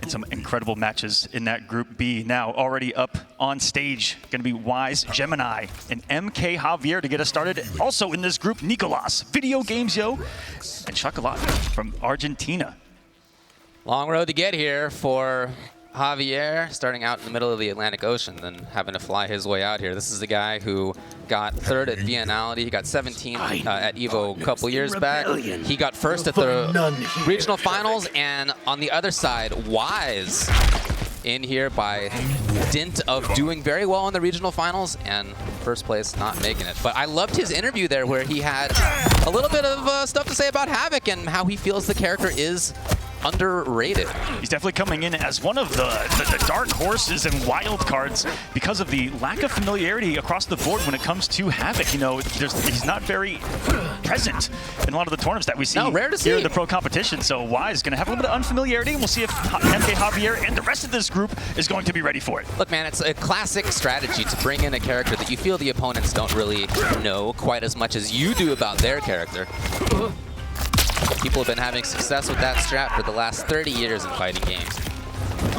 And some incredible matches in that Group B. Now already up on stage, going to be WizeGemini and MKJavier to get us started. Also in this group, Nicolas, Video Games Yo, and Chocolate from Argentina. Long road to get here for Javier, starting out in the middle of the Atlantic Ocean, then having to fly his way out here. This is the guy who got third at Biennality. He got 17th at EVO a couple years back. He got first at the regional finals, and on the other side, Wize in here by dint of doing very well in the regional finals, and first place not making it. But I loved his interview there where he had a little bit of stuff to say about Havik and how he feels the character is underrated. He's definitely coming in as one of the dark horses and wild cards because of the lack of familiarity across the board when it comes to Havik. You know, he's not very present in a lot of the tournaments that we see, rare to see here in the pro competition. So Wize is going to have a little bit of unfamiliarity, and we'll see if MKJavier and the rest of this group is going to be ready for it. Look, man, it's a classic strategy to bring in a character that you feel the opponents don't really know quite as much as you do about their character. People have been having success with that strat for the last 30 years in fighting games.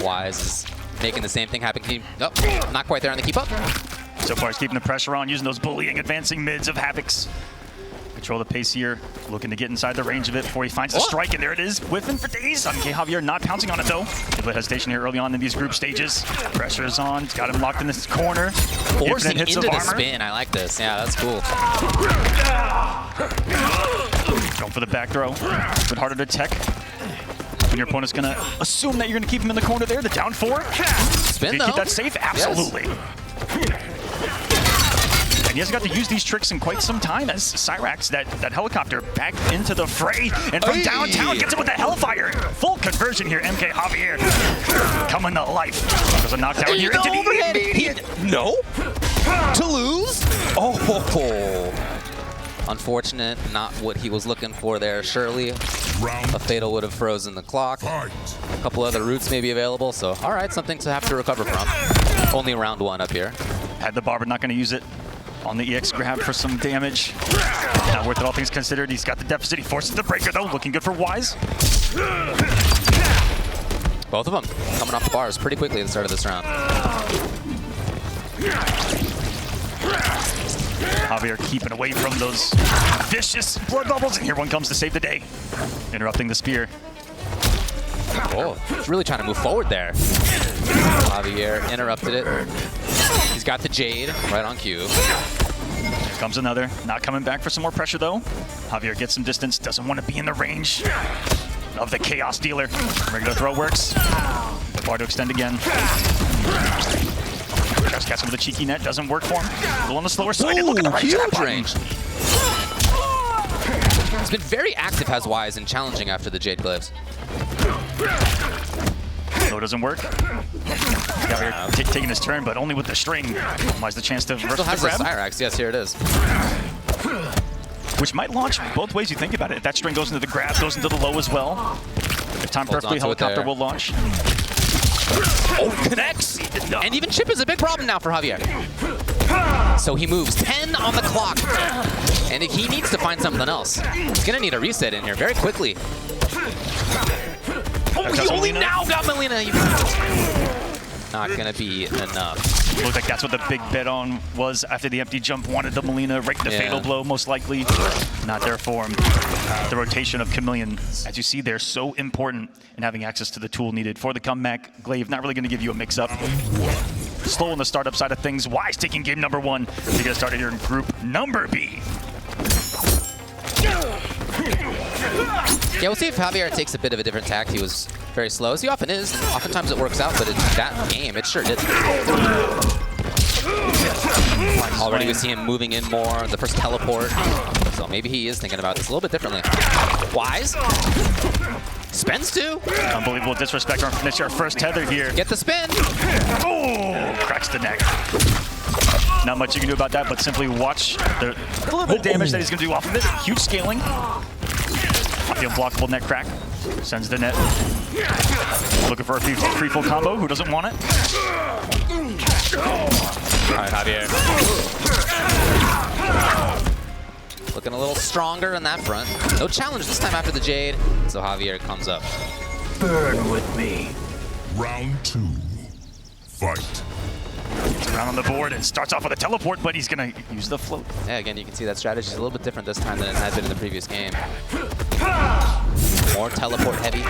Wize is making the same thing happen. Oh, not quite there on the keep up. So far, he's keeping the pressure on, using those bullying, advancing mids of Havik's. Control the pace here, looking to get inside the range of it before he finds the strike, and there it is, whiffing for days. MKJavier not pouncing on it though. A bit of hesitation here early on in these group stages. Pressure is on, he's got him locked in this corner. Forcing into the spin, I like this. Yeah, that's cool. Going for the back throw, a bit harder to tech. When your opponent's gonna assume that you're gonna keep him in the corner there, the down four. Spin though. Keep that safe, absolutely. Yes. And he hasn't got to use these tricks in quite some time as Cyrax, that helicopter, back into the fray. And from downtown, gets it with the Hellfire. Full conversion here, MKJavier. Coming to life. There's a knockdown here into the No? To lose? Oh. Unfortunate, not what he was looking for there. Surely a fatal would have frozen the clock. A couple other routes may be available, so all right, something to have to recover from. Only round one up here. Had the barber, not going to use it on the EX grab for some damage. Not worth it, all things considered. He's got the deficit. He forces the breaker though. Looking good for Wize. Both of them coming off the bars pretty quickly at the start of this round. Javier keeping away from those vicious blood bubbles, and here one comes to save the day. Interrupting the spear. Oh, he's really trying to move forward there. Javier interrupted it. He's got the Jade right on cue. Here comes another. Not coming back for some more pressure though. Javier gets some distance, doesn't want to be in the range of the Chaos Dealer. Regular throw works. The bar to extend again. Tries to catch him with a cheeky net, doesn't work for him. A little on the slower side. Ooh, look at the right huge range. He's been very active, has Wize, and challenging after the Jade Glyphs. No, it doesn't work. Javier taking his turn, but only with the string. Wize the chance to reverse the grab. Still has the Cyrax, yes, here it is. Which might launch both ways you think about it. If that string goes into the grab, goes into the low as well. If timed perfectly, helicopter will launch. Oh, connects! And even chip is a big problem now for Javier. So he moves 10 on the clock. And he needs to find something else. He's gonna need a reset in here very quickly. Oh, he only now got Melina. Not gonna be enough. Looks like that's what the big bet on was after the empty jump. Wanted the Melina, right the fatal blow, most likely. Not there for him. The rotation of Chameleon, as you see, they're so important in having access to the tool needed for the comeback. Glaive not really gonna give you a mix-up. Slow on the startup side of things. Wize taking game number one to get started here in group number B. Yeah, we'll see if Javier takes a bit of a different tact. He was very slow, as he often is. Oftentimes it works out, but in that game, it sure didn't. Already we see him moving in more, the first teleport. So maybe he is thinking about this a little bit differently. Wize. Spins too. Unbelievable disrespect on finish our first tether here. Get the spin. Oh, cracks the neck. Not much you can do about that, but simply watch the little bit of damage that he's going to do off of it. Huge scaling. The unblockable net crack. Sends the net. Looking for a free full combo. Who doesn't want it? All right, Javier. Looking a little stronger in that front. No challenge this time after the Jade. So Javier comes up. Burn with me. Round 2. Fight. Gets around on the board and starts off with a teleport, but he's going to use the float. Yeah, again, you can see that strategy is a little bit different this time than it had been in the previous game. More teleport heavy.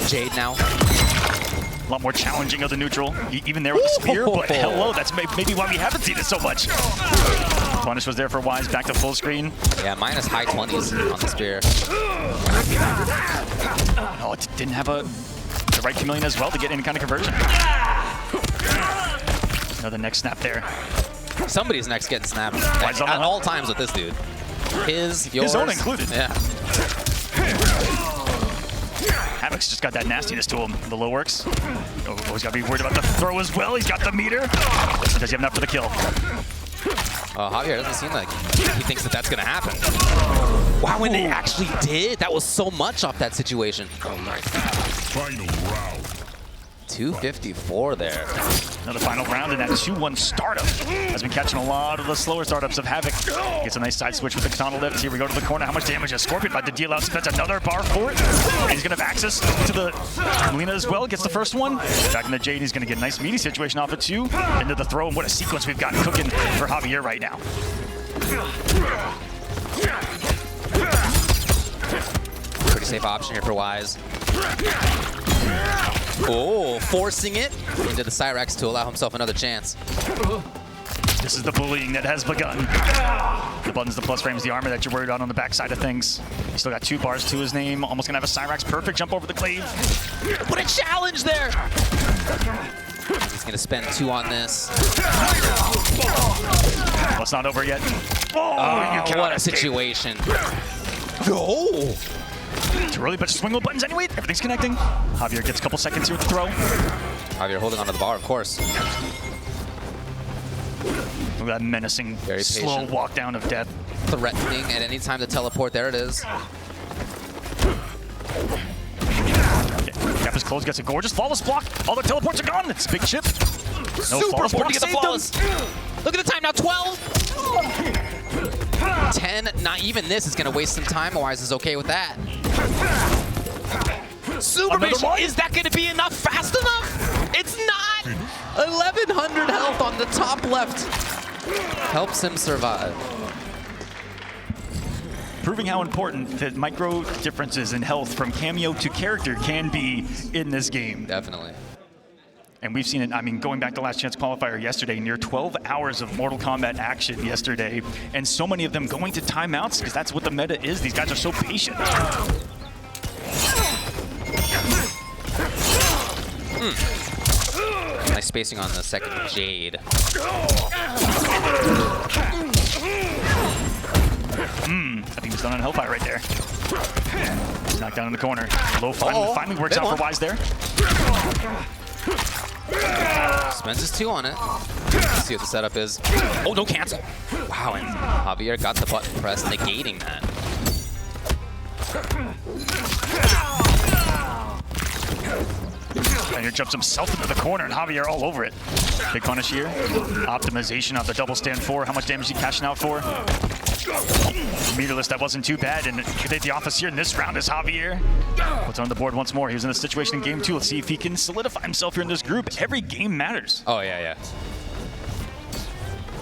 Jade now. A lot more challenging of the neutral, even there with the spear, but hello, that's maybe why we haven't seen it so much. Punish was there for Wise, back to full screen. Yeah, minus high 20s on the spear. Oh, it didn't have the right chameleon as well to get any kind of conversion. Another neck snap there. Somebody's neck's getting snapped Wise at all times with this dude. Yours. His own included. Yeah. Havik's just got that nastiness to him. The low works. Oh, he's got to be worried about the throw as well. He's got the meter. Does he have enough for the kill? Javier doesn't seem like he thinks that that's going to happen. Wow, when it actually did, that was so much off that situation. Final round. 254 there. Another final round, and that 2-1 startup has been catching a lot of the slower startups of Havik. Gets a nice side switch with the katana lift. Here we go to the corner. How much damage is Scorpion about to deal out? Spends another bar for it. And he's going to have access to the Melina as well. Gets the first one. Back in the Jade, he's going to get a nice meaty situation off it too. Into the throw, and what a sequence we've got cooking for Javier right now. Pretty safe option here for Wise. Oh, forcing it into the Cyrax to allow himself another chance. This is the bullying that has begun. The buttons, the plus frames, the armor that you're worried about on the backside of things. He's still got 2 bars to his name. Almost gonna have a Cyrax perfect jump over the glaive. What a challenge there! He's gonna spend 2 on this. Well, it's not over yet. Oh, What a situation. No! Too early, but just swing with buttons anyway. Everything's connecting. Javier gets a couple seconds here with the throw. Javier holding onto the bar, of course. Look at that menacing, Very slow patient. walk down of death. Threatening at any time to teleport. There it is. Okay. Gap is closed, gets a gorgeous flawless block. All the teleports are gone. It's a big chip. No Super flawless important block to get the saved flawless. him. Look at the time now, 12! 10, not even this is gonna waste some time. Wise is okay with that. Super patient. Is that gonna be enough fast enough? It's not! 1100 health on the top left. Helps him survive. Proving how important the micro differences in health from cameo to character can be in this game. Definitely. And we've seen it, I mean, going back to Last Chance Qualifier yesterday, near 12 hours of Mortal Kombat action yesterday, and so many of them going to timeouts, because that's what the meta is. These guys are so patient. Nice spacing on the second Jade. I think he's done on Hellfire right there. He's knocked down in the corner. Low finally works out for Wise there. Spends his 2 on it. Let's see what the setup is. Oh, no cancel. Wow, and Javier got the button press, negating that. And he jumps himself into the corner, and Javier all over it. Big punish here. Optimization off the double stand 4. How much damage is he cashing out for? Meterless, that wasn't too bad. And at the office here in this round is Javier. Puts on the board once more. He was in a situation in game 2. Let's see if he can solidify himself here in this group. Every game matters. Oh, yeah.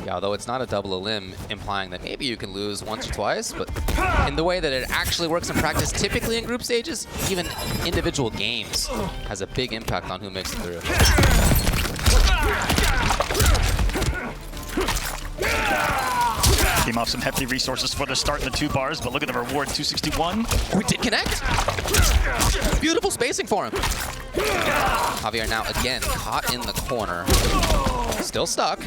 Yeah, although it's not a double elim, implying that maybe you can lose once or twice, but in the way that it actually works in practice, typically in group stages, even individual games has a big impact on who makes it through. Came off some hefty resources for the start in the 2 bars, but look at the reward, 261. We did connect. Beautiful spacing for him. Javier now again caught in the corner. Still stuck.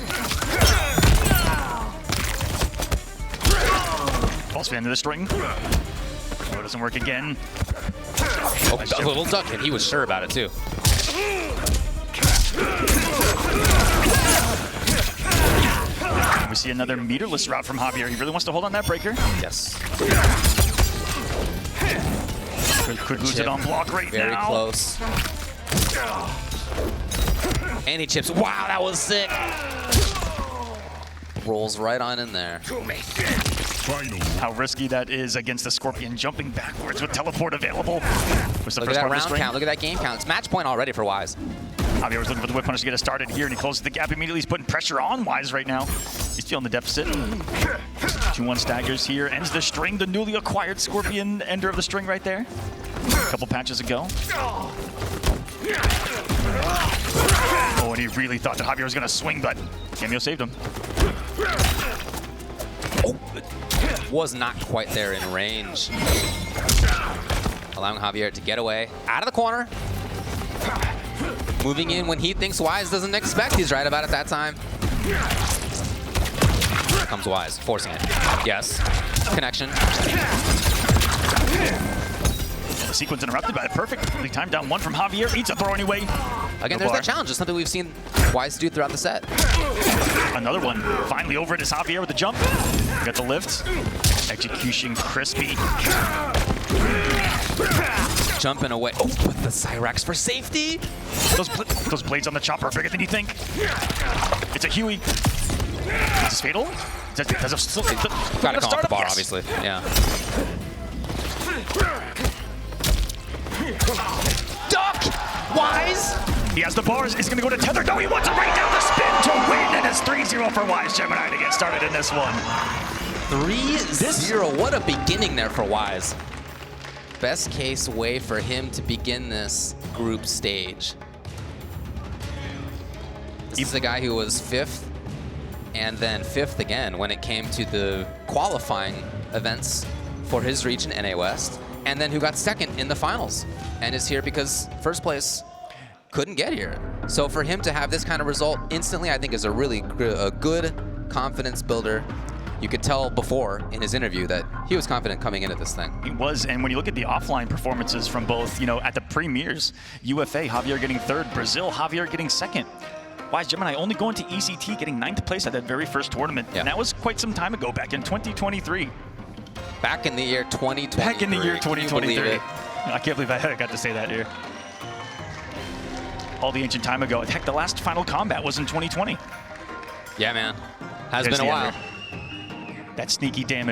False fan to the string. Oh, it doesn't work again. Oh, a little duck, and he was sure about it too. We see another meterless route from Javier. He really wants to hold on that breaker. Yes. Could lose it on block right Very now. close. And he chips. Wow, that was sick. Rolls right on in there. Final. How risky that is against the Scorpion, jumping backwards with teleport available. Was the Look first at that part of the round string. count. Look at that game count. It's match point already for Wise. Javier was looking for the whip punish to get us started here, and he closes the gap immediately. He's putting pressure on Wise right now. He's feeling the deficit. 2-1 staggers here. Ends the string, the newly acquired Scorpion ender of the string right there. A couple patches ago. Oh, and he really thought that Javier was going to swing, but Cameo saved him. Oh, was not quite there in range. Allowing Javier to get away out of the corner. Moving in when he thinks Wise doesn't expect. He's right about it that time. Here comes Wise, forcing it. Yes. Connection. The sequence interrupted by a perfectly timed down one from Javier. Eats a throw anyway. Again, there's that challenge. It's something we've seen Wise do throughout the set. Another one. Finally over it is Javier with the jump. Got the lift. Execution crispy. Jumping away. Oh, with the Cyrax for safety. Those blades on the chopper are bigger than you think. It's a Huey. Is this fatal? Does it Gotta come off the bar, obviously. Yeah. Duck! Wise! He has the bars. It's going to go to Tether. No, he wants it right down the spin to win. And it's 3-0 for WizeGemini to get started in this one. 3-0. What a beginning there for Wise. Best case way for him to begin this group stage. This is a guy who was 5th and then 5th again when it came to the qualifying events for his region, NA West, and then who got 2nd in the finals and is here because 1st place couldn't get here. So for him to have this kind of result instantly, I think is a really good confidence builder. You could tell before in his interview that he was confident coming into this thing. He was, and when you look at the offline performances from both, you know, at the premieres, UFA, Javier getting 3rd, Brazil, Javier getting 2nd. WizeGemini only going to ECT, getting 9th place at that very first tournament. Yeah. And that was quite some time ago, back in 2023. Back in the year 2023. Back in the year Can you 2023. believe it? I can't believe I got to say that here. All the ancient time ago. Heck, the last Final Combat was in 2020. Yeah, man. Has There's been a the while. ender. That sneaky damage.